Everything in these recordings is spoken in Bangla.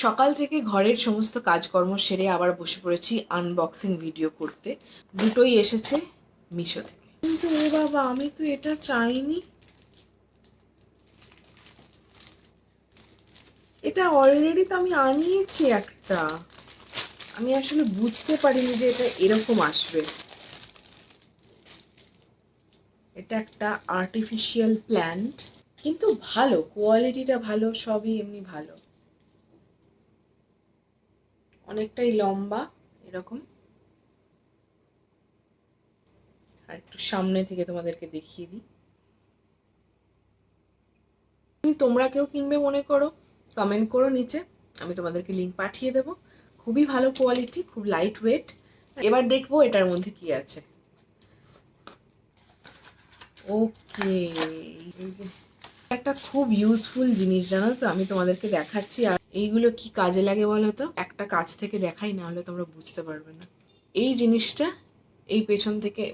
সকাল থেকে ঘরের সমস্ত কাজকর্ম সেরে আবার বসে পড়েছি আনবক্সিং ভিডিও করতে। দুটোই এসেছে মিশো থেকে। কিন্তু ও বাবা, আমি তো এটা চাইনি। এটা অলরেডি তো আমি আনিয়েছি একটা। আমি আসলে বুঝতে পারিনি যে এটা এরকম আসবে। এটা একটা আর্টিফিশিয়াল প্ল্যান্ট, কিন্তু ভালো, কোয়ালিটিটা ভালো, সবই এমনি ভালো। অনেকটাই লম্বা এরকম। আর একটু সামনে থেকে তোমাদেরকে দেখিয়ে দিই। তোমরা কেউ কিনবে মনে করো, কমেন্ট করো নিচে, আমি তোমাদেরকে লিংক পাঠিয়ে দেবো। খুবই ভালো কোয়ালিটি, খুব লাইট ওয়েট। এবার দেখবো এটার মধ্যে কি আছে। ওকে, এই যে একটা খুব ইউজফুল জিনিস, জানো তো, আমি তোমাদেরকে দেখাচ্ছি। আর এইগুলো কি কাজে লাগে বলো তো? একটা কাছ থেকে দেখাই, না হলে তোমরা বুঝতে পারবে না। এই জিনিসটা, এই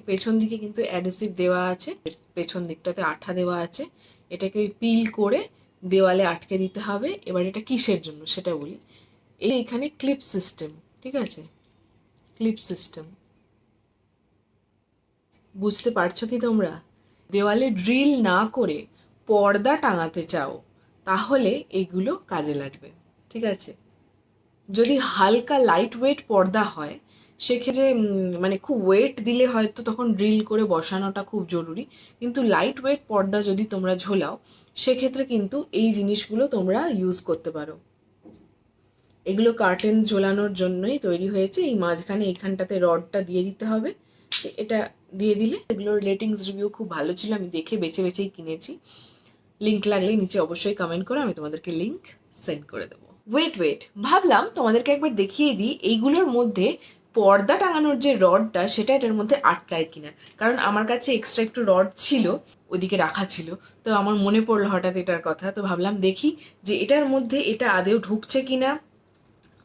পেছন দিকে কিন্তু অ্যাডহেসিভ দেওয়া আছে, পেছন দিকটাতে আঠা দেওয়া আছে। এটাকে পিল করে দেওয়ালে আটকে দিতে হবে। এবার এটা কিসের জন্য সেটা বলি। এখানে ক্লিপ সিস্টেম, ঠিক আছে? ক্লিপ সিস্টেম, বুঝতে পারছো কি তোমরা? দেওয়ালে ড্রিল না করে পর্দা টাঙাতে চাও, তাহলে এইগুলো কাজে লাগবে, ঠিক আছে? যদি হালকা লাইট ওয়েট পর্দা হয়, সেক্ষেত্রে মানে খুব ওয়েট দিলে হয়তো তখন ড্রিল করে বসানোটা খুব জরুরি। কিন্তু লাইট ওয়েট পর্দা যদি তোমরা ঝোলাও, সেক্ষেত্রে কিন্তু এই জিনিসগুলো তোমরা ইউজ করতে পারো। এগুলো কার্টেন ঝোলানোর জন্যই তৈরি হয়েছে। এই মাঝখানে এইখানটাতে রডটা দিয়ে দিতে হবে। এটা দিয়ে দিলে, এগুলোর রেটিংস রিভিউ খুব ভালো ছিল, আমি দেখে বেছে বেছেই কিনেছি। লিঙ্ক লাগলে নিচে অবশ্যই কমেন্ট করো, আমি তোমাদেরকে লিঙ্ক সেন্ড করে দেবো। ওয়েট, ভাবলাম তোমাদেরকে একবার দেখিয়ে দিই এইগুলোর মধ্যে পর্দা টাঙানোর যে রডটা, সেটা এটার মধ্যে আটকায় কিনা। কারণ আমার কাছে এক্সট্রা একটু রড ছিল, ওদিকে রাখা ছিল। তো আমার মনে পড়লো হঠাৎ এটার কথা, তো ভাবলাম দেখি যে এটার মধ্যে এটা আদেও ঢুকছে কিনা,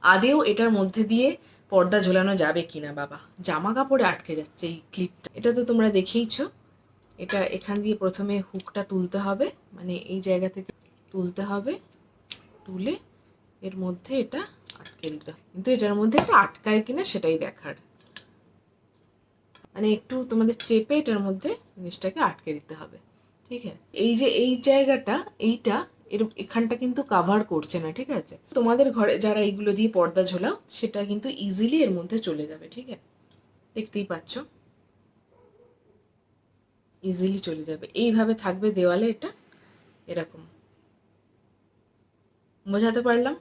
আদেও এটার মধ্যে দিয়ে পর্দা ঝোলানো যাবে কিনা। বাবা, জামা কাপড়ে আটকে যাচ্ছে এই ক্লিপটা। এটা তো তোমরা দেখেইছো। এটা এখান দিয়ে প্রথমে হুকটা তুলতে হবে, মানে এই জায়গা থেকে তুলতে হবে, তুলে এর মধ্যে এটা আটকে দিতে হবে। কিন্তু এটার মধ্যে এটা আটকায় কিনা সেটাই দেখার। মানে একটু তোমাদের চেপে এটার মধ্যে জিনিসটাকে আটকে দিতে হবে, ঠিক আছে? এই যে এই জায়গাটা, এইটা এখানটা কিন্তু কাভার করছে না, ঠিক আছে? তোমাদের ঘরে যারা এইগুলো দিয়ে পর্দা ঝোলাও, সেটা কিন্তু ইজিলি এর মধ্যে চলে যাবে, ঠিক আছে? দেখতেই পাচ্ছ, ইজিলি চলে যাবে। এইভাবে থাকবে দেওয়ালে এটা, এরকম। বোঝাতে পারলাম?